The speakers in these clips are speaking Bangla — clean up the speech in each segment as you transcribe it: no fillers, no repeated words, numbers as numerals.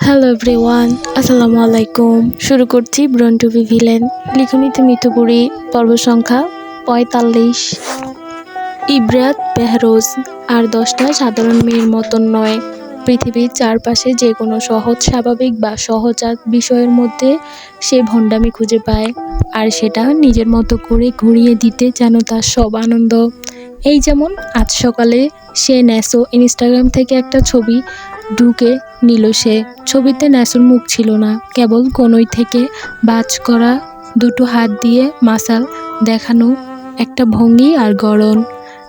হ্যালো এভরিওয়ান, আসসালামু আলাইকুম। শুরু করছি ব্রন টু বি ভিলেন, লিখনিতে মিথুপুরী, পর্ব সংখ্যা ৪৫। ইব্রাত বেহরোজ আর ১০টা সাধারণ মেয়ের মতন নয়। পৃথিবীর চারপাশে যে কোনো সহজ স্বাভাবিক বা সহজাত বিষয়ের মধ্যে সে ভণ্ডামি খুঁজে পায়, আর সেটা নিজের মতো করে ঘুরিয়ে দিতে যেন তার সব আনন্দ। এই যেমন আজ সকালে সে ন্যাসো ইনস্টাগ্রাম থেকে একটা ছবি ঢুকে নিল। সে ছবিতে ন্যাসোর মুখ ছিল না, কেবল কনুই থেকে ভাঁজ করা দুটো হাত দিয়ে মাসাল দেখানো একটা ভঙ্গি আর গড়ন।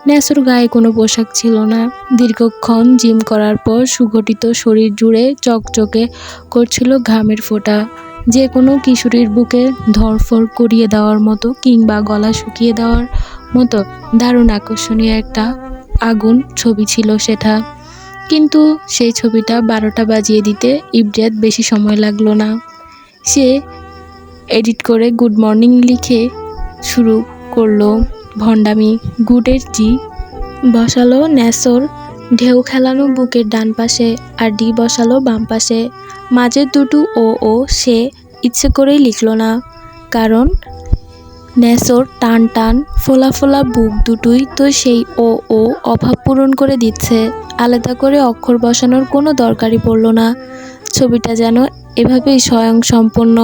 ন্যাসোর গায়ে কোনো পোশাক ছিল না। দীর্ঘক্ষণ জিম করার পর সুগঠিত শরীর জুড়ে চকচকে করছিল ঘামের ফোঁটা, যে কোনো কিশোরীর বুকে ধড়ফড় করিয়ে দেওয়ার মতো কিংবা গলা শুকিয়ে দেওয়ার মতো দারুণ আকর্ষণীয় একটা আগুন ছবি ছিল সেটা। কিন্তু সেই ছবিটা ১২টা বাজিয়ে দিতে ইব্রাত বেশি সময় লাগলো না। সে এডিট করে গুড মর্নিং লিখে শুরু করলো ভণ্ডামি। গুডের জি বসালো ন্যাসোর ঢেউ খেলানো বুকের ডান পাশে, আর ডি বসালো বাম পাশে। মাঝের দুটো ও সে ইচ্ছে করেই লিখল না, কারণ ন্যাসোর টান টান ফোলা ফোলা বুক দুটোই তো সেই ও অভাব পূরণ করে দিচ্ছে। আলাদা করে অক্ষর বসানোর কোনো দরকারই পড়ল না। ছবিটা যেন এভাবেই স্বয়ংসম্পূর্ণ।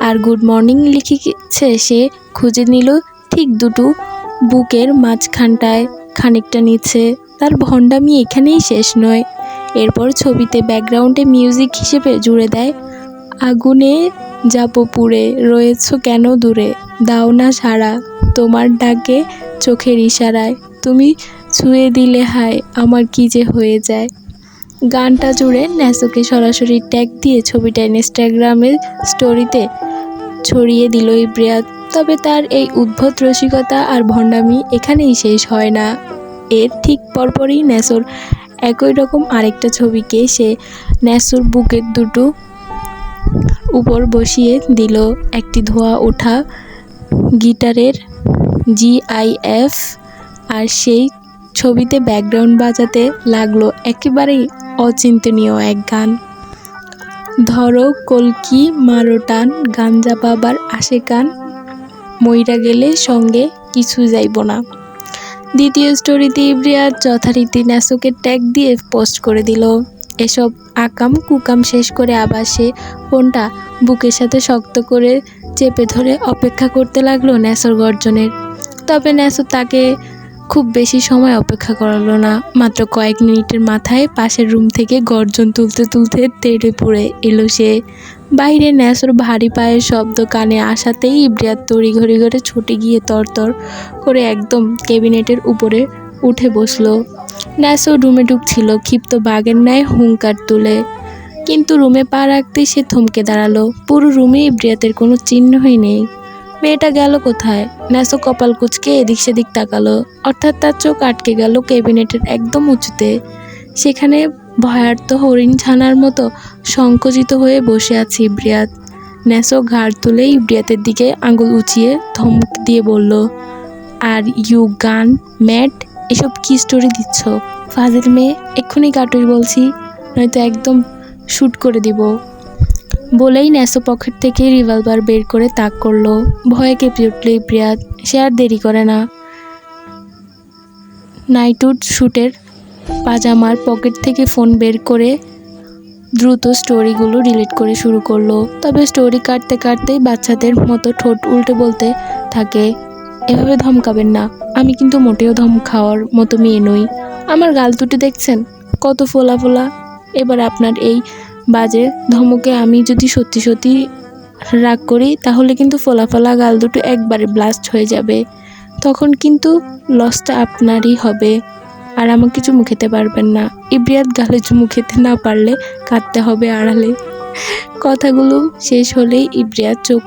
আর গুড মর্নিং লিখেছে সে খুঁজে নিল ঠিক দুটো বুকের মাঝখানটায়, খানিকটা নিচে। তার ভণ্ডামি এখানেই শেষ নয়। এরপর ছবিতে ব্যাকগ্রাউন্ডে মিউজিক হিসেবে জুড়ে দেয়, আগুনে যাবো পুড়ে, রয়েছ কেন দূরে, দাও না সাড়া, তোমার ডাকে চোখের ইশারায়, তুমি ছুঁয়ে দিলে হায়, আমার কি যে হয়ে যায়। গানটা জুড়ে ন্যাসোকে সরাসরি ট্যাগ দিয়ে ছবিটা ইনস্টাগ্রামের স্টোরিতে ছড়িয়ে দিল ইব্রাত। তবে তার এই উদ্ভট রসিকতা আর ভণ্ডামি এখানেই শেষ হয় না। এর ঠিক পরপরই ন্যাসোর একই রকম আরেকটা ছবিকে সে ন্যাসোর বুকের দুটো উপর বসিয়ে দিল একটি ধোয়া ওঠা গিটারের GIF, আর সেই ছবিতে ব্যাকগ্রাউন্ড বাজাতে লাগলো একেবারেই অচিন্তনীয় এক গান। ধরো কলকি মারো টান, গাঞ্জা বাবার আসে কান, মইরা গেলে সঙ্গে কিছু যাইব না। দ্বিতীয় স্টোরিতে ইব্রাত যথারীতি ন্যাসোকে ট্যাগ দিয়ে পোস্ট করে দিল। এসব আকাম কুকাম শেষ করে আবার সে ফোনটা বুকের সাথে শক্ত করে চেপে ধরে অপেক্ষা করতে লাগলো ন্যাসোর গর্জনের। তবে ন্যাসো তাকে খুব বেশি সময় অপেক্ষা করালো না। মাত্র কয়েক মিনিটের মাথায় পাশের রুম থেকে গর্জন তুলতে তুলতে তেড়ে পড়ে এলো সে। বাইরে ন্যাসোর ভারী পায়ের শব্দ কানে আসাতেই ইব্রাত তড়িঘড়ি করে ছুটে গিয়ে তরতর করে একদম ক্যাবিনেটের উপরে উঠে বসলো। ন্যাসো রুমে ঢুকছিল ক্ষিপ্ত বাঘের ন্যায় হুঙ্কার তুলে, কিন্তু রুমে পা রাখতেই সে থমকে দাঁড়ালো। পুরো রুমে ইব্রাতের কোনো চিহ্নই নেই। মেয়েটা গেল কোথায়? ন্যাসো কপাল কুঁচকে এদিক সেদিক তাকালো, অর্থাৎ তার চোখ আটকে গেল ক্যাবিনেটের একদম উঁচুতে। সেখানে ভয়ার্ত হরিণ ছানার মতো সংকুচিত হয়ে বসে আছে ইব্রাত। ন্যাসো ঘাড় তুলে ইব্রাতের দিকে আঙুল উঁচিয়ে ধমক দিয়ে বলল, আর ইউ গান ম্যাড? এসব কি স্টোরি দিচ্ছ? ফাজিল মেয়ে, এক্ষুনি কাটুই বলছি, নয়তো একদম শ্যুট করে দিব। বলেই ন্যাসো পকেট থেকে রিভলভার বের করে তাক করলো। ভয়ে কেঁপে উঠল ইব্রাত। সে আর দেরি করে না, নাইটউড শ্যুটের পাজামার পকেট থেকে ফোন বের করে দ্রুত স্টোরিগুলো ডিলিট করে শুরু করলো। তবে স্টোরি কাটতে কাটতেই বাচ্চাদের মতো ঠোঁট উল্টে বলতে থাকে, এভাবে ধমকাবেন না, আমি কিন্তু মোটেও ধম খাওয়ার মতো মেয়ে নই। আমার গাল দুটো দেখছেন কত ফোলা ফোলা। এবার আপনার এই বাজে ধমকে আমি যদি সত্যি সত্যি রাগ করি, তাহলে কিন্তু ফোলা ফোলা গাল দুটো একবারে ব্লাস্ট হয়ে যাবে। তখন কিন্তু লসটা আপনারই হবে, আর আমাকে চুমু খেতে পারবেন না। ইব্রাত গালে চুমু খেতে না পারলে কাঁদতে হবে আড়ালে। কথাগুলো শেষ হলেই ইব্রাত চোখ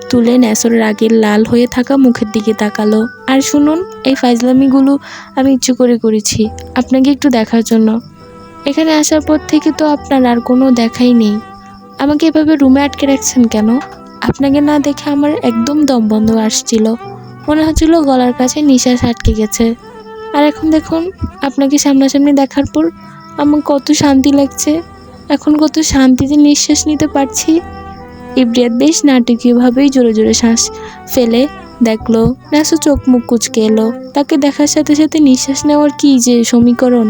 তুলে ন্যাসোর রাগের লাল হয়ে থাকা মুখের দিকে তাকালো। আর শুনুন, এই ফাজলামিগুলো আমি ইচ্ছে করে করেছি আপনাকে একটু দেখার জন্য। এখানে আসার পর থেকে তো আপনার আর কোনো দেখাই নেই। আমাকে এভাবে রুমে আটকে রাখছেন কেন? আপনাকে না দেখে আমার একদম দম বন্ধ আসছিল, মনে হচ্ছিল গলার কাছে নিঃশ্বাস আটকে গেছে। আর এখন দেখুন, আপনাকে সামনাসামনি দেখার পর আমার কত শান্তি লাগছে। এখন কত শান্তিতে নিঃশ্বাস নিতে পারছি। ইব্রিয়াত বেশ নাটকীয়ভাবেই জোরে জোরে শ্বাস ফেলে দেখলো ন্যাসো চোখ মুখ কুঁচকে এলো। তাকে দেখার সাথে সাথে নিঃশ্বাস নেওয়ার কি যে সমীকরণ,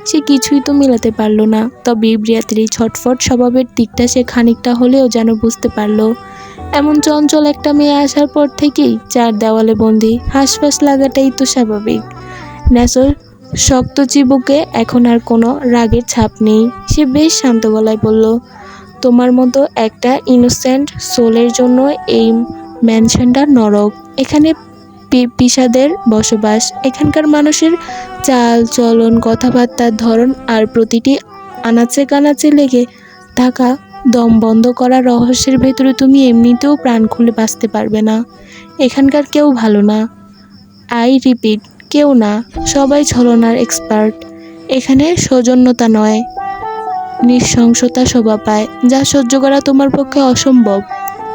সে কিছুই তো মেলাতে পারল না। তবে ইব্রিয়াতের এই ছটফট স্বভাবের দিকটা সে খানিকটা হলেও যেন বুঝতে পারল। এমন চঞ্চল একটা মেয়ে আসার পর থেকেই চার দেওয়ালে বন্দি, হাঁসফাঁস লাগাটাই তো স্বাভাবিক। ন্যাসোর শক্ত চিবুকে এখন আর কোনো রাগের ছাপ নেই। সে বেশ শান্ত গলায় বলল, তোমার মতো একটা ইনোসেন্ট সোলের জন্য এই ম্যানশনটা নরক। এখানে পিশাদের বসবাস। এখানকার মানুষের চাল চলন, কথাবার্তার ধরন আর প্রতিটি আনাচে কানাচে লেগে থাকা দম বন্ধ করা রহস্যের ভেতরে তুমি এমনিতেও প্রাণ খুলে বাঁচতে পারবে না। এখানকার কেউ ভালো না, আই রিপিট, কেউ না। সবাই ছলনার এক্সপার্ট। এখানে সৌজন্যতা নয়, নৃশংসতা শোভা পায়, যা সহ্য করা তোমার পক্ষে অসম্ভব।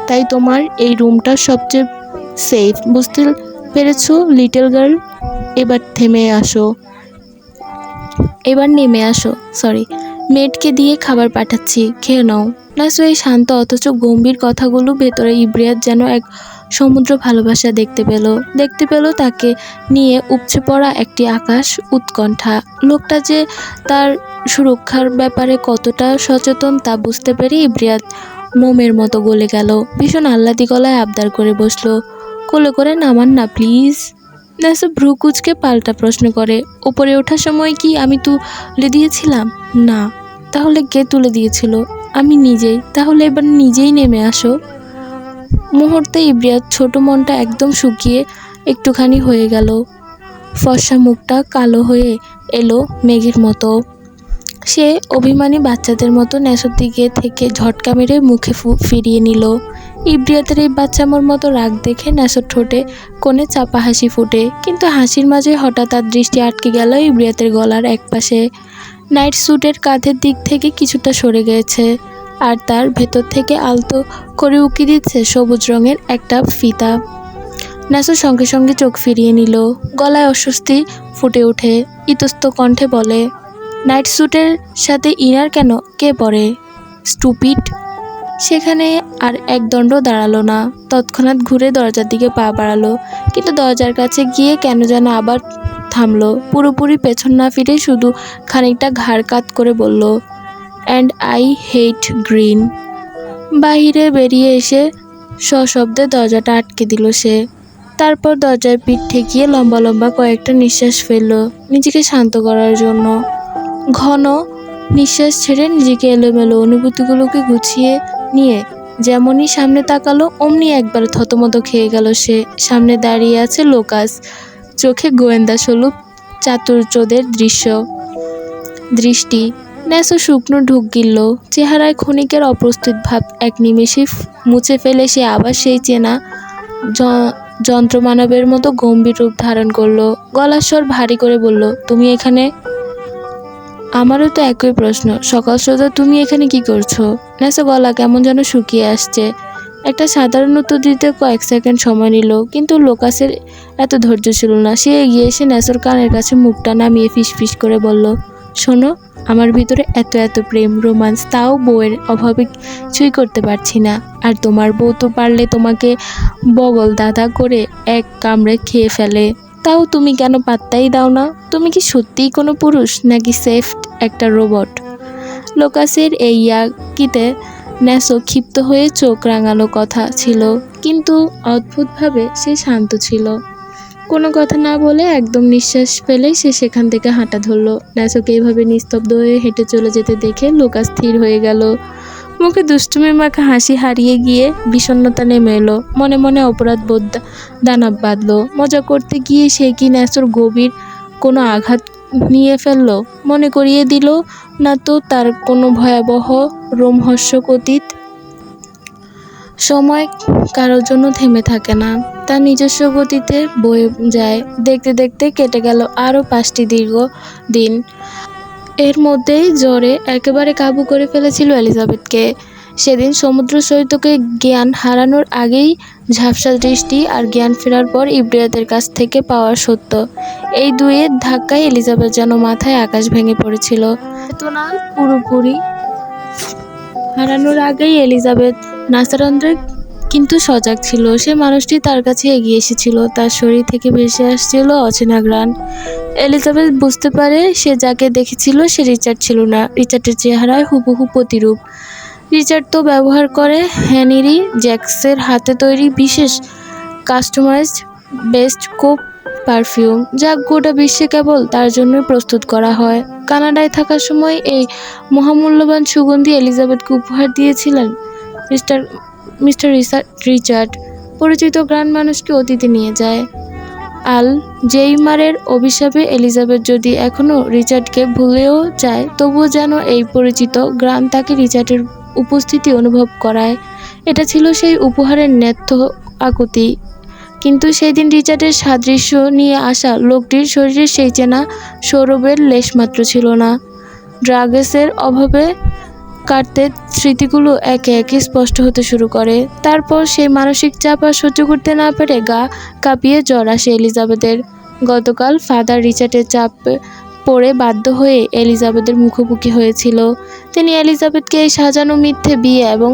তাই তোমার এই রুমটা সবচেয়ে সেফ। বুঝতে পেরেছো লিটল গার্ল? এবার নেমে আসো। সরি, মেয়েটকে দিয়ে খাবার পাঠাচ্ছি, খেয়ে নাও। নাসো এই শান্ত অথচ গম্ভীর কথাগুলো ভেতরে ইব্রিয়াত যেন এক সমুদ্র ভালোবাসা দেখতে পেল তাকে নিয়ে উপচে পড়া একটি আকাশ উৎকণ্ঠা। লোকটা যে তার সুরক্ষার ব্যাপারে কতটা সচেতন তা বুঝতে পেরে ইব্রিয়াত মোমের মতো গলে গেল। ভীষণ আহ্লাদি গলায় আবদার করে বসলো, কোলে করে নামান না প্লিজ। নাসো ভ্রু কুচকে পাল্টা প্রশ্ন করে, উপরে ওঠার সময় কি আমি তুলে দিয়েছিলাম? না। তাহলে কে তুলে দিয়েছিল? আমি নিজেই। তাহলে এবার নিজেই নেমে আসো। মুহূর্তে ইব্রিয়াত ছোট মনটা একদম শুকিয়ে একটুখানি হয়ে গেল। ফর্সা মুখটা কালো হয়ে এলো মেঘের মতো। সে অভিমানী বাচ্চাদের মতো ন্যাসোর দিকে থেকে ঝটকা মেরে মুখে ফিরিয়ে নিল। ইব্রিয়াতের এই বাচ্চামোর মতো রাগ দেখে ন্যাসোর ঠোঁটে কোণে চাপা হাসি ফুটে, কিন্তু হাসির মাঝে হঠাৎ তার দৃষ্টি আটকে গেল ইব্রিয়াতের গলার একপাশে। নাইট স্যুটের কাঁধের দিক থেকে কিছুটা সরে গেছে, আর তার ভেতর থেকে আলতো করে উকি দিচ্ছে সবুজ রঙের একটা ফিতা। ন্যাসো সঙ্গে সঙ্গে চোখ ফিরিয়ে নিল। গলায় অস্বস্তি ফুটে ওঠে, ইতস্ত কণ্ঠে বলে, নাইট স্যুটের সাথে ইনার কেন? কে পরে? স্টুপিড। সেখানে আর একদণ্ড দাঁড়ালো না, তৎক্ষণাৎ ঘুরে দরজার দিকে পা বাড়ালো, কিন্তু দরজার কাছে গিয়ে কেন যেন আবার থামলো। পুরোপুরি পেছন না ফিরে শুধু খানিকটা ঘাড় কাত করে বলল, অ্যান্ড আই হেট গ্রিন। বাহিরে বেরিয়ে এসে সশব্দে দরজাটা আটকে দিল সে। তারপর দরজায় পিঠ ঠেকিয়ে লম্বা লম্বা কয়েকটা নিঃশ্বাস ফেলল নিজেকে শান্ত করার জন্য। ঘন নিঃশ্বাস ছেড়ে নিজেকে এলোমেলো অনুভূতিগুলোকে গুছিয়ে নিয়ে যেমনই সামনে তাকালো, অমনি একবার থতমত খেয়ে গেল সে। সামনে দাঁড়িয়ে আছে লোকাস, চোখে গোয়েন্দা স্বরূপ চাতুর্যদের দৃষ্টি। ন্যাসো শুকনো ঢুক গিলল, চেহারায় ক্ষণিকের অপ্রস্তুত ভাব এক নিমেষে মুছে ফেলে সে আবার সেই চেনা যন্ত্রমানবের মতো গম্ভীর রূপ ধারণ করলো। গলার স্বর ভারী করে বলল, তুমি এখানে? আমারও তো একই প্রশ্ন। সকাল সকাল তুমি এখানে কি করছো? ন্যাসো গলা কেমন যেন শুকিয়ে আসছে। একটা সাধারণ উত্তর দিতে কয়েক সেকেন্ড সময় নিল, কিন্তু লোকাসের এত ধৈর্য ছিল না। সে এগিয়ে এসে ন্যাসোর কানের কাছে মুখটা নামিয়ে ফিসফিস করে বলল, শোনো, আমার ভিতরে এত এত প্রেম রোমান্স, তাও বউয়ের অভাবে কিছুই করতে পারছি না। আর তোমার বউ তো পারলে তোমাকে বগল দাদা করে এক কামড়ে খেয়ে ফেলে, তাও তুমি কেন পাত্তাই দাও না? তুমি কি সত্যিই কোনো পুরুষ, নাকি সেফ একটা রোবট? লোকাসের এই ইয়াকিতে ন্যাসো ক্ষিপ্ত হয়ে চোখ রাঙানো কথা ছিল, কিন্তু অদ্ভুতভাবে সে শান্ত ছিল। কোনো কথা না বলে একদম নিঃশ্বাস ফেলে সে সেখান থেকে হাঁটা ধরল। ন্যাসোকে এইভাবে নিস্তব্ধ হয়ে হেঁটে চলে যেতে দেখে লোকাস স্থির হয়ে গেল। মুখে দুষ্টুমি মাখা হাসি হারিয়ে গিয়ে বিষণ্ণতা নেমে এলো। মনে মনে অপরাধ বোধ দানাব বাঁধল। মজা করতে গিয়ে সে কি ন্যাসোর গভীর কোনো আঘাত নিয়ে ফেলল? মনে করিয়ে দিল না তো তার কোনো ভয়াবহ রোমহর্ষক অতীত? সময় কারোর জন্য থেমে থাকে না, তার নিজস্ব গতিতে বয়ে যায়। দেখতে দেখতে কেটে গেল আরও 5টি দীর্ঘ দিন। এর মধ্যেই জ্বরে একেবারে কাবু করে ফেলেছিল এলিজাবেথকে। সেদিন সমুদ্র সৈকতে জ্ঞান হারানোর আগেই ঝাপসা দৃষ্টি আর জ্ঞান ফেরার পর ইব্রিয়াতের কাছ থেকে পাওয়ার সত্য, এই দুইয়ের ধাক্কায় এলিজাবেথ যেন মাথায় আকাশ ভেঙে পড়েছিল। চেতনা পুরোপুরি হারানোর আগেই এলিজাবেথ নাসারন্দ্রে কিন্তু সজাগ ছিল। সে মানুষটি তার কাছে এগিয়ে এসেছিল, তার শরীর থেকে ভেসে আসছিল অচেনা ঘ্রাণ। এলিজাবেথ বুঝতে পারে সে যাকে দেখেছিল সে রিচার্ড ছিল না, রিচার্ডের চেহারায় হুবহু প্রতিরূপ। রিচার্ড তো ব্যবহার করে হেনরি জ্যাক্সের হাতে তৈরি বিশেষ কাস্টমাইজড বেস্ট কোপ পারফিউম, যা গোটা বিশ্বে কেবল তার জন্যই প্রস্তুত করা হয়। কানাডায় থাকার সময় এই মহামূল্যবান সুগন্ধি এলিজাবেথকে উপহার দিয়েছিলেন মিস্টার মিস্টার রিচার্ড। পরিচিত গ্রান মানুষকে অতীতে নিয়ে যায়। আল জেইমারের অভিশাপে এলিজাবেথ যদি এখনও রিচার্ডকে ভুলেও যায়, তবুও যেন এই পরিচিত গ্রান তাকে রিচার্ডের উপস্থিতি অনুভব করায়। এটা ছিল সেই উপহারের ন্যর্থ আকুতি। কিন্তু সেই দিন রিচার্ডের সাদৃশ্য নিয়ে আসা লোকটির শরীরে সেই চেনা সৌরভের লেশমাত্র ছিল না। ড্রাগসের অভাবে কাটতে স্মৃতিগুলো একে একে স্পষ্ট হতে শুরু করে। তারপর সেই মানসিক চাপ আর সহ্য করতে না পেরে গা কাঁপিয়ে জ্বর আসে এলিজাবেথের। গতকাল ফাদার রিচার্ডের চাপ পড়ে বাধ্য হয়ে এলিজাবেথের মুখোমুখি হয়েছিল। তিনি এলিজাবেথকে এই সাজানো মিথ্যে বিয়ে এবং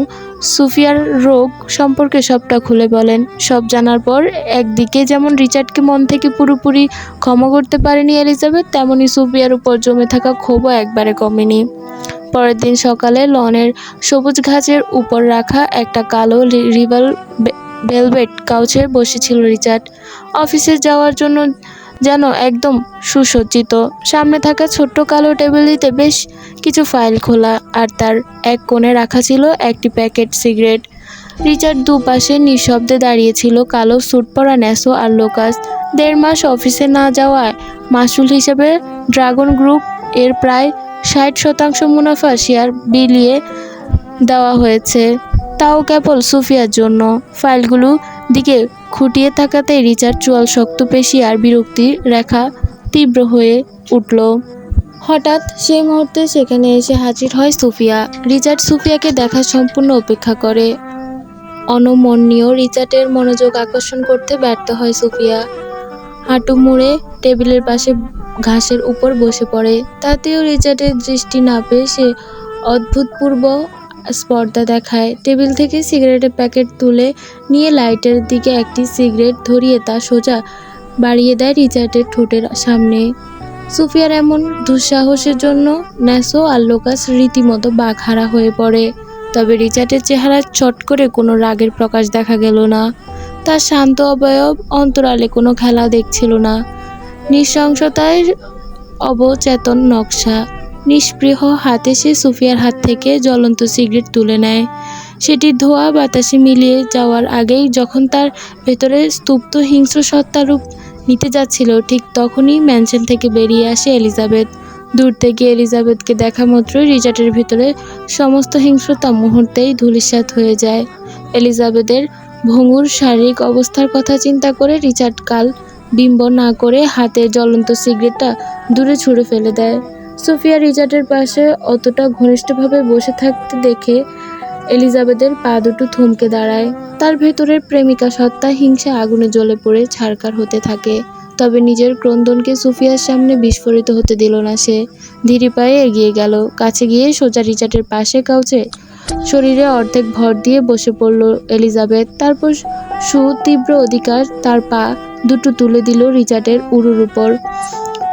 সুফিয়ার রোগ সম্পর্কে সবটা খুলে বলেন। সব জানার পর একদিকে যেমন রিচার্ডকে মন থেকে পুরোপুরি ক্ষমা করতে পারেনি এলিজাবেথ, তেমনি সুফিয়ার উপর জমে থাকা ক্ষোভও একবারে কমেনি। পরের দিন সকালে লনের সবুজ ঘাসের উপর রাখা একটা কালো রিভাল ভেলভেট কাউচে বসেছিল রিচার্ড। অফিসে যাওয়ার জন্য যেন একদম সুসজ্জিত। সামনে থাকা ছোট্ট কালো টেবিলটিতে বেশ কিছু ফাইল খোলা, আর তার এক কোণে রাখা ছিল একটি প্যাকেট সিগারেট। রিচার্ড দুপাশে নিঃশব্দে দাঁড়িয়েছিল, কালো স্যুট পরা ন্যাসো আর লোকাস। 1.5 মাস অফিসে না যাওয়ায় মাসুল হিসেবে ড্রাগন গ্রুপ এর প্রায় 60% মুনাফা শেয়ার বিলিয়ে দেওয়া হয়েছে, তাও কেবল সুফিয়ার জন্য। ফাইলগুলো দিকে খুঁটিয়ে তাকাতেই রিচার্ড চোয়াল শক্ত পেশি আর বিরক্তির রেখা তীব্র হয়ে উঠল। হঠাৎ সেই মুহূর্তে সেখানে এসে হাজির হয় সুফিয়া। রিচার্ড সুফিয়াকে দেখার সম্পূর্ণ অপেক্ষা করে। অনমনীয় রিচার্ডের মনোযোগ আকর্ষণ করতে ব্যর্থ হয় সুফিয়া। হাঁটু মুড়ে টেবিলের পাশে ঘাসের উপর বসে পড়ে। তাতেও রিচার্ডের দৃষ্টি না পেয়ে সে অভূতপূর্ব স্পর্ধা দেখায়। টেবিল থেকে সিগারেটের প্যাকেট তুলে নিয়ে লাইটের দিকে একটি সিগারেট ধরিয়ে তা সোজা বাড়িয়ে দেয় রিচার্ডের ঠোঁটের সামনে। সুফিয়ার এমন দুঃসাহসের জন্য ন্যাসো আর লোকাস রীতিমতো বাকহারা হয়ে পড়ে। তবে রিচার্ডের চেহারায় চট করে কোনো রাগের প্রকাশ দেখা গেল না। তার শান্ত অবয়ব অন্তরালে কোনো খেলা দেখছিল না। নৃশংসতায় অবচেতন নকশা। নিষ্পৃহ হাতে সে সুফিয়ার হাত থেকে জ্বলন্ত সিগারেট তুলে নেয়। সেটি ধোঁয়া বাতাসে মিলিয়ে যাওয়ার আগেই, যখন তার ভেতরে স্তূপ্ত হিংস্র সত্তা রূপ নিতে যাচ্ছিল, ঠিক তখনই ম্যানশন থেকে বেরিয়ে আসে এলিজাবেথ। দূর থেকে এলিজাবেথকে দেখা মাত্রই রিচার্ডের ভিতরে সমস্ত হিংস্রতা মুহূর্তেই ধূলিসাৎ হয়ে যায়। এলিজাবেথের ভঙ্গুর শারীরিক অবস্থার কথা চিন্তা করে রিচার্ড কাল বিম্ব না করে হাতের জ্বলন্ত সিগারেটটা দূরে ছুঁড়ে ফেলে দেয়। সুফিয়া রিচার্ডের পাশে অতটা ঘনিষ্ঠভাবে বসে থাকতে দেখে এলিজাবেথের পা দুটো থমকে দাঁড়ায়। তার ভেতরের প্রেমিকা সত্তা হিংসা আগুনে জ্বলে পড়ে ছারখার হতে থাকে। তবে নিজের ক্রন্দনকে সুফিয়ার সামনে বিস্ফোরিত হতে দিল না সে। ধীরে পায়ে এগিয়ে গেল, কাছে গিয়ে সোজা রিচার্ডের পাশে কাউচে শরীরে অর্ধেক ভর দিয়ে বসে পড়ল এলিজাবেথ। তারপর সুতীব্র অধিকার তার পা দুটো তুলে দিল রিচার্ডের উরুর উপর।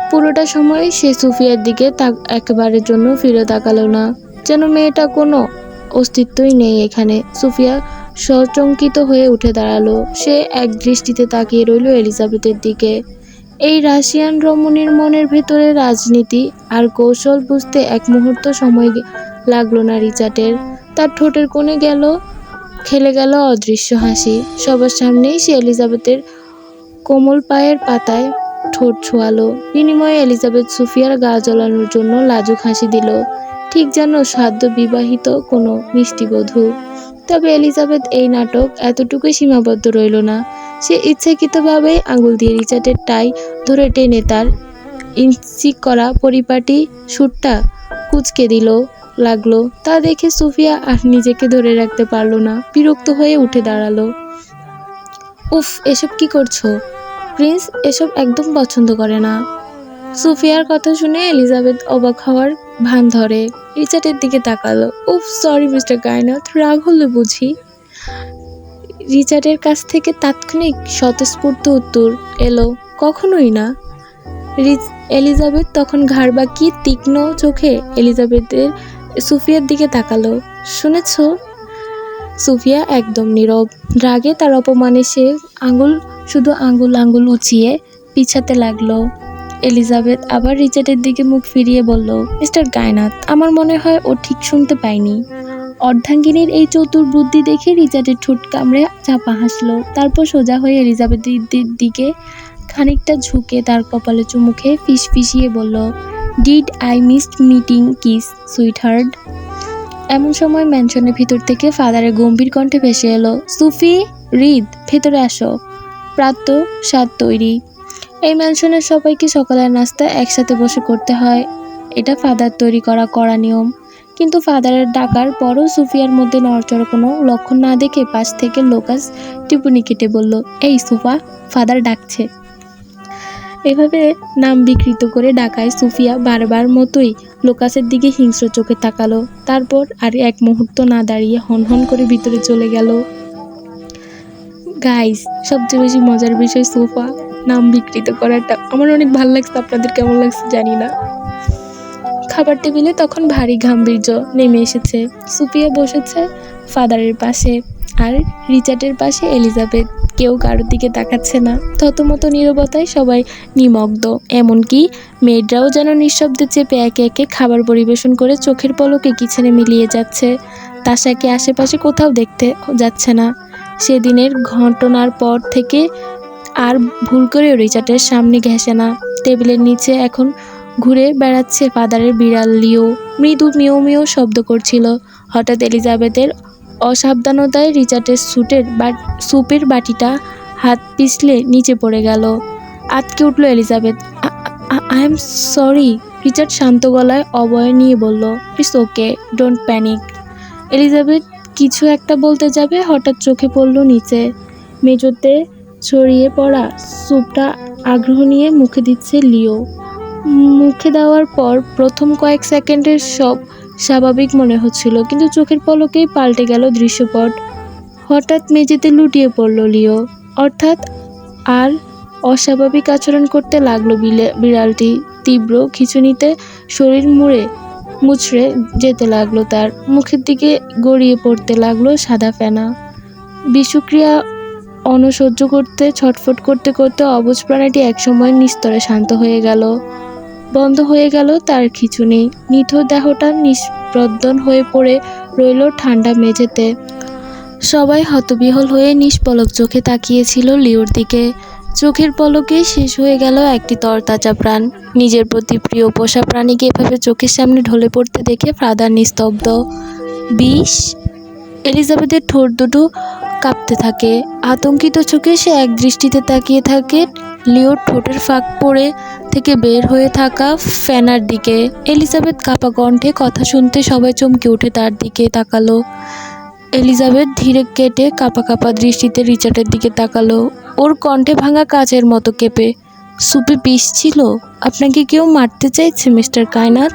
পুরোটা সময় সে সুফিয়ার দিকে একেবারের জন্য ফিরে তাকালো না, যেন মেয়েটা কোনো অস্তিত্বই নেই এখানে। সুফিয়া সচকিত হয়ে উঠে দাঁড়ালো। সে এক দৃষ্টিতে তাকিয়ে রইল এলিজাবেথের দিকে। এই রাশিয়ান রমণীর মনের ভেতরে রাজনীতি আর কৌশল বুঝতে এক মুহূর্ত সময় লাগলো না রিচার্ডের। তার ঠোঁটের কোণে খেলে গেল অদৃশ্য হাসি। সবার সামনেই সে এলিজাবেথের কোমল পায়ের পাতায় ঠোঁট ছোঁয়ালো। বিনিময়ে এলিজাবেথ সুফিয়ার গা জ্বলানোর জন্য লাজুক হাসি দিল, ঠিক যেন সদ্য বিবাহিত কোনো মিষ্টি বধূ। তবে এলিজাবেথ এই নাটক এতটুকুই সীমাবদ্ধ রইল না। সে ইচ্ছাকৃতভাবে আঙুল দিয়ে রিচার্ডের টাই ধরে টেনে তার ইঞ্চি করা পরিপাটি সুটটা কুঁচকে লাগলো। তা দেখে সুফিয়া আর নিজেকে ধরে রাখতে পারল না, বিরক্ত হয়ে উঠে দাঁড়ালো। উফ, এসব কি করছো? প্রিন্স এসব একদম পছন্দ করে না। সুফিয়ার কথা শুনে এলিজাবেথ অবাক হওয়ার ভান ধরে। রিচার্ডের দিকে তাকালো। উফ সরি মিস্টার কায়নাথ, রাগ হলো বুঝি? রিচার্ডের কাছ থেকে তাৎক্ষণিক স্বতঃস্ফূর্ত উত্তর এলো, কখনোই না। এলিজাবেথ তখন ঘাড় বাঁকিয়ে তীক্ষ্ণ চোখে এলিজাবেথের সুফিয়ার দিকে তাকালো। শুনেছ? সুফিয়া একদম নীরব। রাগে তার অপমানে সে শুধু আঙ্গুল উঁচিয়ে পিছাতে লাগলো। এলিজাবেথ আবার রিচার্ডের দিকে মুখ ফিরিয়ে বলল, মিস্টার কায়নাথ, আমার মনে হয় ও ঠিক শুনতে পায়নি। অর্ধাঙ্গিনীর এই চতুর বুদ্ধি দেখে রিচার্ডের ঠোঁট কামড়ে চাপা হাসলো। তারপর সোজা হয়ে এলিজাবেথের দিকে খানিকটা ঝুঁকে তার কপালে চুমু খেয়ে ফিসফিসিয়ে বলল, did I missed meeting kiss sweetheart? এমন সময় ম্যানশনের ভিতর থেকে ফাদারের গম্ভীর কণ্ঠে ভেসে এলো, সুফি, রিদ, ভেতরে আসো, প্রাতঃ স্বাদ তৈরি। এই ম্যানশনের সবাইকে সকালের নাস্তা একসাথে বসে করতে হয়, এটা ফাদার তৈরি করা কড়া নিয়ম। কিন্তু ফাদারের ডাকার পরও সুফিয়ার মধ্যে নড়চড় কোনো লক্ষণ না দেখে পাশ থেকে লোকাস টিপুনি কেটে বলল, এই সুফা, ফাদার ডাকছে। এভাবে নাম বিকৃত করে ডাকায় সুফিয়া বারবার মতোই লোকাসের দিকে হিংস্র চোখে তাকালো। তারপর আর এক মুহূর্ত না দাঁড়িয়ে হনহন করে ভিতরে চলে গেল। গাইস, সবচেয়ে বেশি মজার বিষয় সোফা নাম বিকৃত করাটা। আমার অনেক ভালো লাগছে, আপনাদের কেমন লাগছে জানি না। খাবার টেবিলে তখন ভারী গাম্ভীর্য নেমে এসেছে। সুফিয়া বসেছে ফাদারের পাশে, আর রিচার্ডের পাশে এলিজাবেথ। কেউ কারোর দিকে তাকাচ্ছে না। থতমত নীরবতায় সবাই নিমগ্ন। এমনকি মেয়েরাও যেন নিঃশব্দে চেপে একে একে খাবার পরিবেশন করে চোখের পলকে কিচেনে মিলিয়ে যাচ্ছে। তাশাকে আশেপাশে কোথাও দেখতে যাচ্ছে না। সেদিনের ঘটনার পর থেকে আর ভুল করেও রিচার্ডের সামনে ঘেঁষে না। টেবিলের নিচে এখন ঘুরে বেড়াচ্ছে ফাদারের বিড়াল লিও। মৃদু মিও মিও শব্দ করছিল। হঠাৎ এলিজাবেথের অসাবধানতায় রিচার্ডের স্যুপের বাটিটা হাত পিছলে নিচে পড়ে গেল। আটকে উঠল Elizabeth. I am sorry, Richard শান্ত গলায় অভয় নিয়ে বলল, it's okay, don't panic. Elizabeth কিছু একটা বলতে যাবে, হঠাৎ চোখে পড়ল নিচে মেঝেতে ছড়িয়ে পড়া স্যুপটা আগ্রহ নিয়ে মুখে দিচ্ছে লিও। মুখে দেওয়ার পর প্রথম কয়েক সেকেন্ডের সব স্বাভাবিক মনে হচ্ছিল, কিন্তু চোখের পলকেই পাল্টে গেল দৃশ্যপট। হঠাৎ মেঝেতে লুটিয়ে পড়ল লিও, অর্থাৎ আর অস্বাভাবিক আচরণ করতে লাগলো বিড়ালটি। তীব্র খিঁচুনিতে শরীর মুচড়ে যেতে লাগলো, তার মুখের দিকে গড়িয়ে পড়তে লাগলো সাদা ফেনা। বিষক্রিয়া অনসহ্য করতে ছটফট করতে করতে অবুঝ প্রাণীটি একসময় নিস্তরে শান্ত হয়ে গেল। বন্ধ হয়ে গেল তার খিঁচুনি। নিথর দেহটা নিষ্প্রদন হয়ে পড়ে রইল ঠান্ডা মেঝেতে। সবাই হতবিহল হয়ে নিষ্পলক চোখে তাকিয়েছিল লিওর দিকে। চোখের পলকে শেষ হয়ে গেল একটি তরতাজা প্রাণ। নিজের প্রতি প্রিয় পোষা প্রাণীকে এভাবে চোখের সামনে ঢলে পড়তে দেখে ফাদার নিস্তব্ধ। বিষ? এলিজাবেথের ঠোঁট দুটো কাঁপতে থাকে। আতঙ্কিত চোখে সে এক দৃষ্টিতে তাকিয়ে থাকে লিওর ঠোঁটের ফাঁক পড়ে থেকে বের হয়ে থাকা ফেনার দিকে। এলিজাবেথ কাঁপা কণ্ঠে কথা শুনতে সবাই চমকে উঠে তার দিকে তাকালো। এলিজাবেথ ধীরে কেটে কাঁপা কাঁপা দৃষ্টিতে রিচার্ডের দিকে তাকালো। ওর কণ্ঠে ভাঙা কাচের মতো কেঁপে, সুপে বিষ ছিল? আপনাকে কেউ মারতে চাইছে মিস্টার কায়নাথ?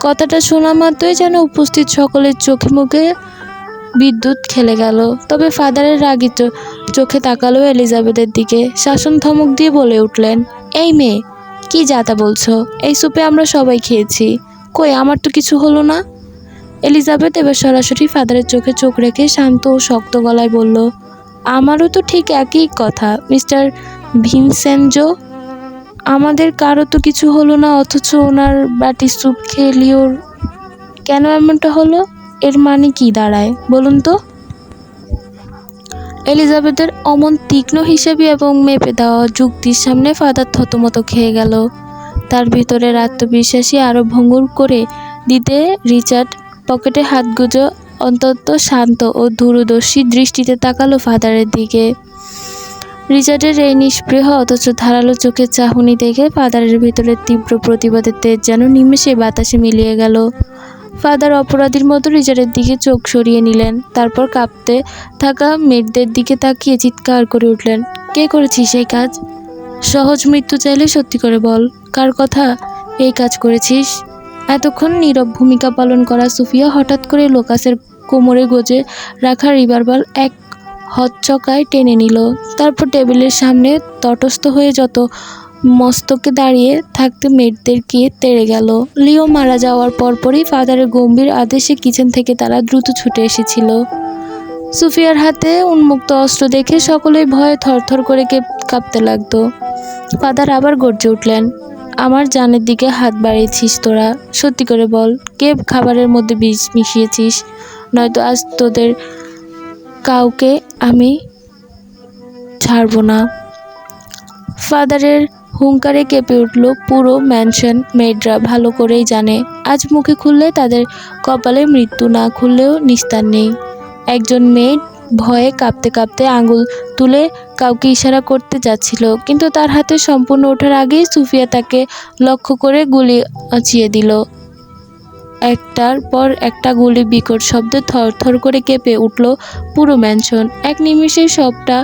কথাটা শোনা মাত্রই যেন উপস্থিত সকলের চোখে মুখে বিদ্যুৎ খেলে গেল। তবে ফাদারের রাগী চোখে তাকালো এলিজাবেথের দিকে। শাসন ধমক দিয়ে বলে উঠলেন, এই মেয়ে, কি যাতা বলছো? এই সুপে আমরা সবাই খেয়েছি। কই, আমার তো কিছু হলো না। এলিজাবেথ এবার সরাসরি ফাদারের চোখে চোখ রেখে শান্ত ও শক্ত গলায় বলল, আমারও তো ঠিক একই কথা মিস্টার ভিনসেনজো। আমাদের কারো তো কিছু হলো না, অথচ ওনার বাটি স্যুপ খেয়ে লিওর কেন এমনটা হলো? এর মানে কি দাঁড়ায় বলুন তো? এলিজাবেথের অমন তীক্ষ্ণ হিসেবে এবং মেপে দেওয়া যুক্তির সামনে ফাদার থতমত খেয়ে গেল। তার ভিতরের আত্মবিশ্বাসী আরও ভঙ্গুর করে দিতে রিচার্ড পকেটে হাত গুজে অন্তত শান্ত ও দূরদর্শী দৃষ্টিতে তাকালো ফাদারের দিকে। রিচার্ডের এই নিষ্পৃহ অথচ ধারালো চোখের চাহনি দেখে ফাদারের ভিতরে তীব্র প্রতিবাদের তেজ যেন নিমেষে বাতাসে মিলিয়ে গেল। ফাদার অপরাধীর মতো রিচার্ডের দিকে চোখ সরিয়ে নিলেন। তারপর কাঁপতে থাকা মেয়েদের দিকে তাকিয়ে চিৎকার করে উঠলেন, কে করেছিস এই কাজ? সহজ মৃত্যু চাইলে সত্যি করে বল, কার কথা এই কাজ করেছিস? এতক্ষণ নীরব ভূমিকা পালন করা সুফিয়া হঠাৎ করে লোকাসের কোমরে গোজে রাখা রিভলভার এক হচ্চকায় টেনে নিল। তারপর টেবিলের সামনে তটস্থ হয়ে যত মস্তকে দাঁড়িয়ে থাকতে মেয়েদেরকে তেড়ে গেল। লিও মারা যাওয়ার পরপরই ফাদারের গম্ভীর আদেশে কিচেন থেকে তারা দ্রুত ছুটে এসেছিল। সুফিয়ার হাতে উন্মুক্ত অস্ত্র দেখে সকলেই ভয়ে থরথর করে কাঁপতে লাগতো। ফাদার আবার গর্জে উঠলেন, আমার জানের দিকে হাত বাড়িয়েছিস তোরা? সত্যি করে বল, কে খাবারের মধ্যে বিষ মিশিয়েছিস? নয়তো আজ তোদের কাউকে আমি ছাড়ব না। ফাদারের হুঙ্কারে কেঁপে উঠল পুরো ম্যানশন। মেয়েডরা ভালো করেই জানে আজ মুখে খুললে তাদের কপালে মৃত্যু, না খুললেও নিস্তার নেই। একজন মেয়ে ভয়ে কাঁপতে কাঁপতে আঙুল তুলে কাউকে ইশারা করতে যাচ্ছিল, কিন্তু তার হাতে সম্পূর্ণ ওঠার আগেই সুফিয়া তাকে লক্ষ্য করে গুলি আঁচিয়ে দিল। একটার পর একটা গুলি বিকট শব্দে থরথর করে কেঁপে উঠল পুরো ম্যানশন। এক নিমেষে সবটা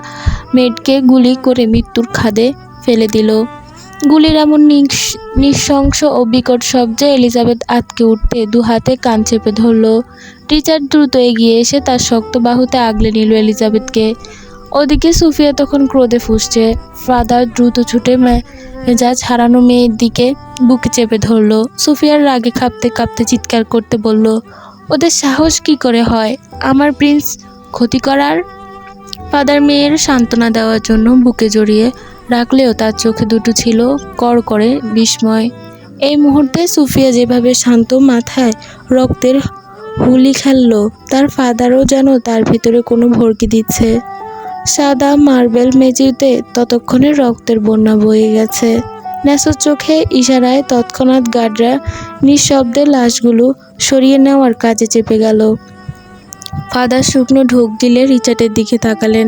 মেয়েকে গুলি করে মৃত্যুর খাদে ফেলে দিল। গুলির এমন নৃশংস ও বিকট শব্দে এলিজাবেথ আঁতকে উঠতে দু হাতে কান চেপে ধরল। রিচার্ড দ্রুত এগিয়ে এসে তার শক্ত বাহুতে আগলে নিল এলিজাবেথকে। ওদিকে সুফিয়া তখন ক্রোধে ফুঁসছে। ফাদার দ্রুত ছুটে মেজাজ হারানো মেয়ের দিকে বুকে চেপে ধরল। সুফিয়ার রাগে কাঁপতে কাঁপতে চিৎকার করতে বলল, ওদের সাহস কি করে হয় আমার প্রিন্স ক্ষতি করার? ফাদার মেয়ের সান্ত্বনা দেওয়ার জন্য বুকে জড়িয়ে রাখলেও তার চোখে দুটো ছিল কড়কড়ে বিস্ময়। এই মুহূর্তে সুফিয়া যেভাবে শান্ত মাথায় রক্তের হুলি খেলল, তার ফাদারও যেন তার ভিতরে কোনো ভড়কি দিচ্ছে। সাদা মার্বেল মেঝেতে ততক্ষণে রক্তের বন্যা বয়ে গেছে। ন্যাসোর চোখে ইশারায় তৎক্ষণাৎ গার্ডরা নিঃশব্দে লাশগুলো সরিয়ে নেওয়ার কাজে চেপে গেল। ফাদার শুকনো ঢোক দিলে রিচার্ডের দিকে তাকালেন।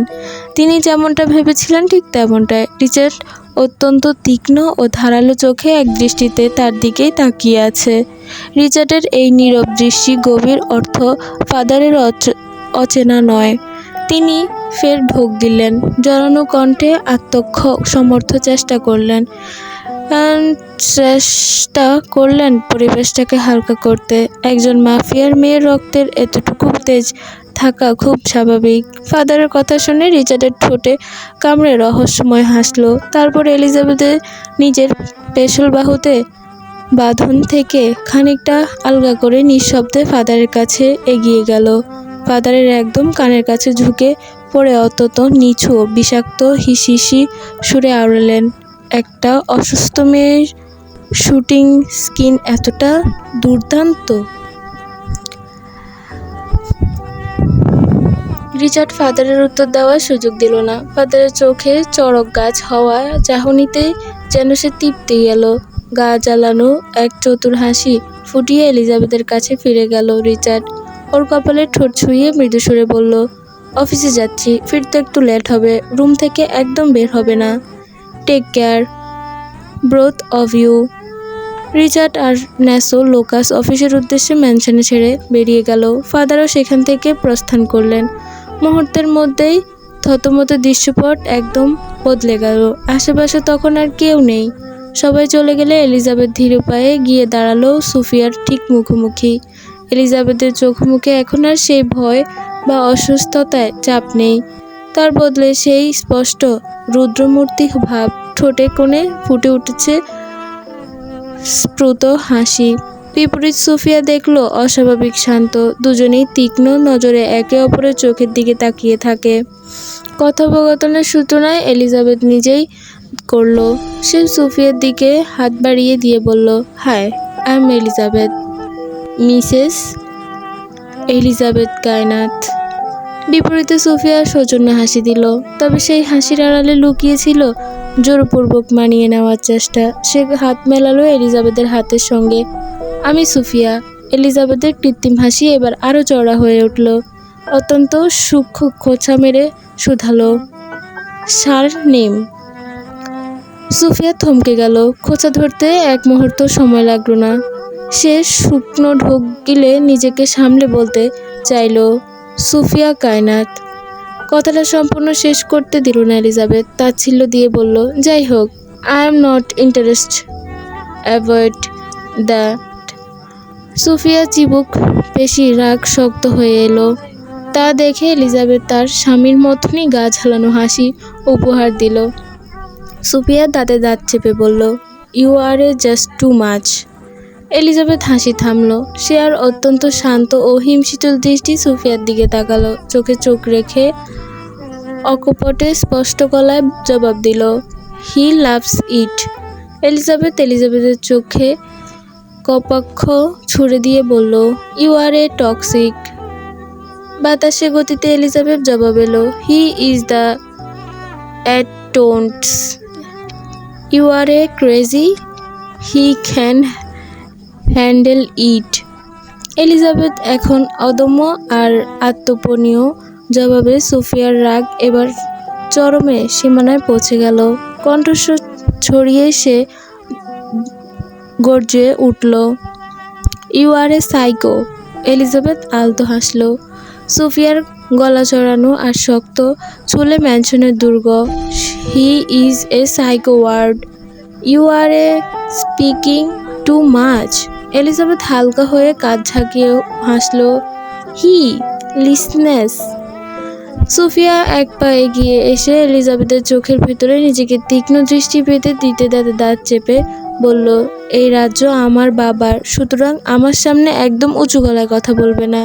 তিনি যেমনটা ভেবেছিলেন ঠিক তেমনটাই। রিচার্ড অত্যন্ত তীক্ষ্ণ ও ধারালো চোখে এক দৃষ্টিতে তার দিকেই তাকিয়ে আছে। রিচার্ডের এই নীরব দৃষ্টি গভীর অর্থ ফাদারের অচেনা নয়। তিনি ফের ঢোক দিলেন, জড়ানো কণ্ঠে চেষ্টা করলেন পরিবেশটাকে হালকা করতে। একজন মাফিয়ার মেয়ের রক্তের এতটুকু তেজ থাকা খুব স্বাভাবিক। ফাদারের কথা শুনে রিচার্ডের ঠোঁটে কামড়ে রহস্যময় হাসল। তারপর এলিজাবেথের নিজের পেশল বাহুতে বাঁধন থেকে খানিকটা আলগা করে নিঃশব্দে ফাদারের কাছে এগিয়ে গেল। ফাদারের একদম কানের কাছে ঝুঁকে পড়ে অত্যন্ত নিচু ও বিষাক্ত হিসিসি সুরে আওড়ালেন, একটা অসুস্থ মেয়ের শুটিং স্কিন এতটা দুর্দান্ত? রিচার্ড ফাদারের উত্তর দেওয়ার সুযোগ দিল না। ফাদারের চোখে চড়ক গাছ হওয়া চাহনিতে যেন সে তৃপ্তি গেল। গা জ্বালানো এক চতুর হাসি ফুটিয়ে এলিজাবেথের কাছে ফিরে গেল রিচার্ড। ওর কপালে ঠোঁট ছুঁয়ে মৃদু সুরে বলল, অফিসে যাচ্ছি, ফিরতে একটু লেট হবে। রুম থেকে একদম বের হবে না। Take care both of you. Richard আর ন্যাসো লোকাস অফিসের উদ্দেশ্যে ম্যানশনে ছেড়ে বেরিয়ে গেল। ফাদারও সেখান থেকে প্রস্থান করলেন। মুহূর্তের মধ্যেই থতমত দৃশ্যপট একদম বদলে গেল। আশেপাশে তখন আর কেউ নেই। সবাই চলে গেলে এলিজাবেথ ধীরে পায়ে গিয়ে দাঁড়ালো সুফিয়ার ঠিক মুখোমুখি। এলিজাবেথের চোখ মুখে এখন আর সেই ভয় বা অসুস্থতায় চাপ নেই। তার বদলে সেই স্পষ্ট রুদ্রমূর্তি ভাব। ঠোঁটে কোণে ফুটে উঠেছে স্ফুট হাসি। বিপরীত সুফিয়া দেখল অস্বাভাবিক শান্ত। দুজনেই তীক্ষ্ণ নজরে একে অপরের চোখের দিকে তাকিয়ে থাকে। কথোপকথনের সূচনায় এলিজাবেথ নিজেই করল। সে সুফিয়ার দিকে হাত বাড়িয়ে দিয়ে বলল, hi, I am Elizabeth, Mrs Elizabeth Kaynath. বিপরীতে সুফিয়া সৌজন্য হাসি দিল, তবে সেই হাসির আড়ালে লুকিয়েছিল জোরপূর্বক মানিয়ে নেওয়ার চেষ্টা। সে হাত মেলালো এলিজাবেথের হাতের সঙ্গে। আমি সুফিয়া। এলিজাবেথের কৃত্রিম হাসি এবার আরও চড়া হয়ে উঠল। অত্যন্ত সূক্ষ্ম খোঁচা মেরে শুধালো, সার নেম? সুফিয়া থমকে গেল। খোঁচা ধরতে এক মুহূর্ত সময় লাগলো না। সে শুকনো ঢোক গিলে নিজেকে সামলে বলতে চাইল, সুফিয়া কায়নাথ। কথাটা সম্পূর্ণ শেষ করতে দিল না এলিজাবেথ। তাচ্ছিল্য দিয়ে বলল, যাই হোক, I am not interest, avoid that. Sufiya চিবুক বেশি রাগ শক্ত হয়ে এলো। তা দেখে এলিজাবেথ তার স্বামীর মতনই গা ঝালানো হাসি উপহার দিল। সুফিয়া দাঁতে দাঁত চেপে বলল, you are a just too much. Elizabeth হাসি থামল। সে আর অত্যন্ত শান্ত ও হিমশীতল দৃষ্টি সুফিয়ার দিকে তাকালো। চোখে চোখ রেখে অকপটে স্পষ্ট গলায় জবাব দিল, হি লাভস ইট। এলিজাবেথের চোখে কপাক্ষ ছুড়ে দিয়ে বলল, ইউ আর এ টক্সিক। বাতাসে গতিতে এলিজাবেথ জবাব এলো, he is the attendants. You are a crazy, he can handle it. Elizabeth এখন অদম্য আর আত্মপনীয় জবাবে সুফিয়ার রাগ এবার চরমে সীমানায় পৌঁছে গেল। কণ্ঠস্বর ছড়িয়ে সে গর্জে উঠল, you are a psycho. Elizabeth আলতো হাসল। সুফিয়ার গলা চড়ানো আর শক্ত চুলে ম্যানশনের দুর্গ। He is a psycho ward. You are a speaking too much. Elizabeth হালকা হয়ে কাঁধ ঝাঁকিয়ে হাসল, হি লিসনেস। সুফিয়া এক পা এগিয়ে এসে এলিজাবেথের চোখের ভেতরে নিজেকে তীক্ষ্ণ দৃষ্টি পেতে দিতে দাঁতে দাঁত চেপে বলল, এই রাজ্য আমার বাবার, সুতরাং আমার সামনে একদম উঁচু গলায় কথা বলবে না।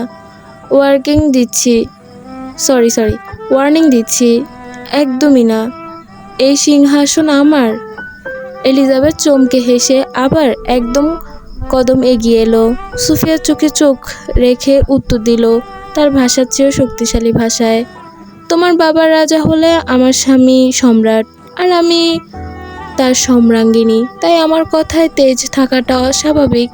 ওয়ার্নিং দিচ্ছি, একদমই না। এই সিংহাসন আমার। এলিজাবেথ চমকে হেসে আবার একদম কদম এগিয়ে এলো। সুফিয়ার চোখে চোখ রেখে উত্তর দিল তার ভাষার চেয়েও শক্তিশালী ভাষায়, তোমার বাবা রাজা হলে আমার স্বামী সম্রাট, আর আমি তার সম্রাঙ্গিনী, তাই আমার কথায় তেজ থাকাটা অস্বাভাবিক।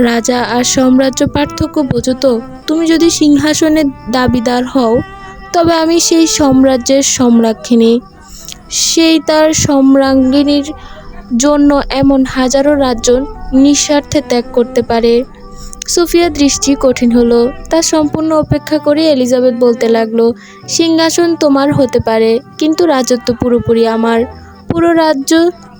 রাজা আর সাম্রাজ্য পার্থক্য বোঝো তো? তুমি যদি সিংহাসনের দাবিদার হও, তবে আমি সেই সাম্রাজ্যের সম্রাজ্ঞিনী। সেই তার সম্রাজ্ঞিনীর জন্য এমন হাজারো রাজ্য নিঃস্বার্থে ত্যাগ করতে পারে। সুফিয়ার দৃষ্টি কঠিন হলো। তা সম্পূর্ণ উপেক্ষা করে এলিজাবেথ বলতে লাগলো, সিংহাসন তোমার হতে পারে, কিন্তু রাজত্ব পুরোপুরি আমার। পুরো রাজ্য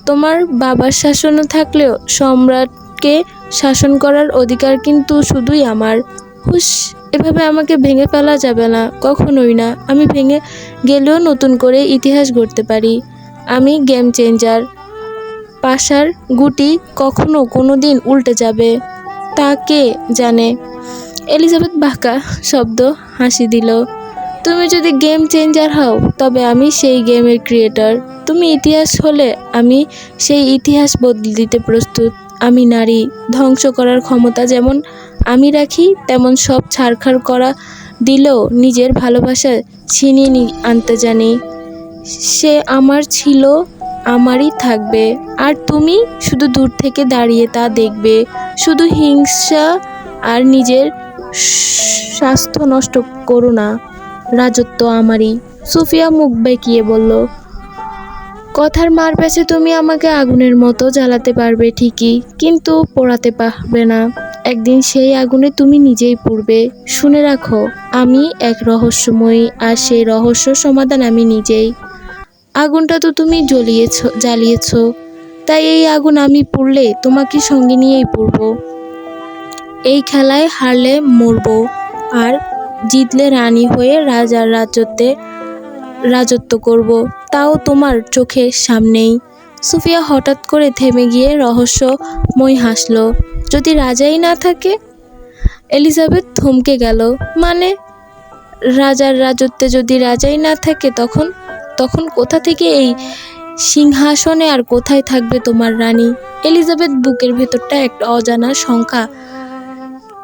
তোমার বাবার শাসনে থাকলেও সম্রাটকে শাসন করার অধিকার কিন্তু শুধুই আমার। হুশ, এভাবে আমাকে ভেঙে ফেলা যাবে না, কখনোই না। আমি ভেঙে গেলেও নতুন করে ইতিহাস গড়তে পারি। আমি গেম চেঞ্জার। পাশার গুটি কখনো কোনো দিন উল্টে যাবে, তা কে জানে। এলিজাবেথ বাঁকা শব্দ হাসি দিল। তুমি যদি গেম চেঞ্জার হও, তবে আমি সেই গেমের ক্রিয়েটর। তুমি ইতিহাস হলে আমি সেই ইতিহাস বদলে দিতে প্রস্তুত। আমি নারী, ধ্বংস করার ক্ষমতা যেমন আমি রাখি, তেমন সব ছাড়খাড় করা দিলেও নিজের ভালোবাসা ছিনিয়ে আনতে জানি। সে আমার ছিল, আমারই থাকবে। আর তুমি শুধু দূর থেকে দাঁড়িয়ে তা দেখবে, শুধু হিংসা আর নিজের স্বাস্থ্য নষ্ট করো না। রাজত্ব আমারই। সুফিয়া মুখ বেঁকিয়ে বলল, কথার মার প্যাচে তুমি আমাকে আগুনের মতো জ্বালাতে পারবে ঠিকই, কিন্তু পোড়াতে পারবে না। একদিন সেই আগুনে তুমি নিজেই পুড়বে। শুনে রাখো, আমি এক রহস্যময়ী, আর সেই রহস্য সমাধান আমি নিজেই। আগুনটা তো তুমি জ্বালিয়েছ, তাই এই আগুন আমি পুড়লে তোমাকে সঙ্গে নিয়েই পুড়ব। এই খেলায় হারলে মরব, আর জিতলে রানী হয়ে রাজার রাজত্ব করব, তাও তোমার চোখের সামনেই। সুফিয়া হঠাৎ করে থেমে গিয়ে রহস্যময় হাসল। যদি রাজাই না থাকে? এলিজাবেথ থমকে গেল। মানে? রাজার রাজত্বে যদি রাজাই না থাকে, তখন কোথা থেকে এই সিংহাসনে আর কোথায় থাকবে তোমার রানী? এলিজাবেথ বুকের ভেতরটা একটা অজানা শঙ্কা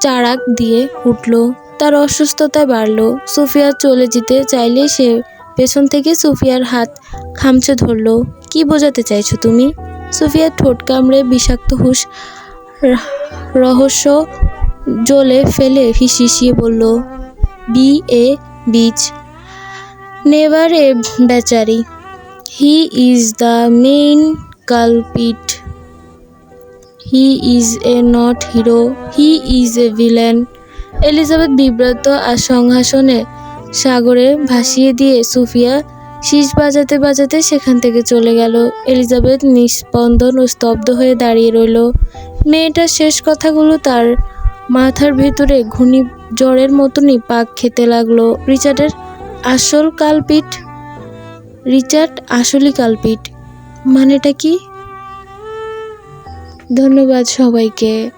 চাড়াক দিয়ে উঠল। তার অসুস্থতায় বাড়ল। সুফিয়া চলে যেতে চাইলে সে পেছন থেকে সুফিয়ার হাত খামচে ধরল। কি বোঝাতে চাইছো তুমি? সুফিয়ার ঠোঁট কামড়ে বিষাক্ত হুঁশ রহস্য জ্বলে ফেলে হিসিয়ে বলল, B A beach, never a বেচারি। হি is the main culprit. He is A not hero, he is A villain. Elizabeth বিব্রত আর সংহাসনে সাগরে ভাসিয়ে দিয়ে সুফিয়া শীষ বাজাতে বাজাতে সেখান থেকে চলে গেল। এলিজাবেথ নিস্পন্দন ও স্তব্ধ হয়ে দাঁড়িয়ে রইল। মেয়েটার শেষ কথাগুলো তার মাথার ভেতরে ঘূর্ণিঝড়ের মতনই পাক খেতে লাগলো। রিচার্ড আসলই কালপিট। মানেটা কি? ধন্যবাদ সবাইকে।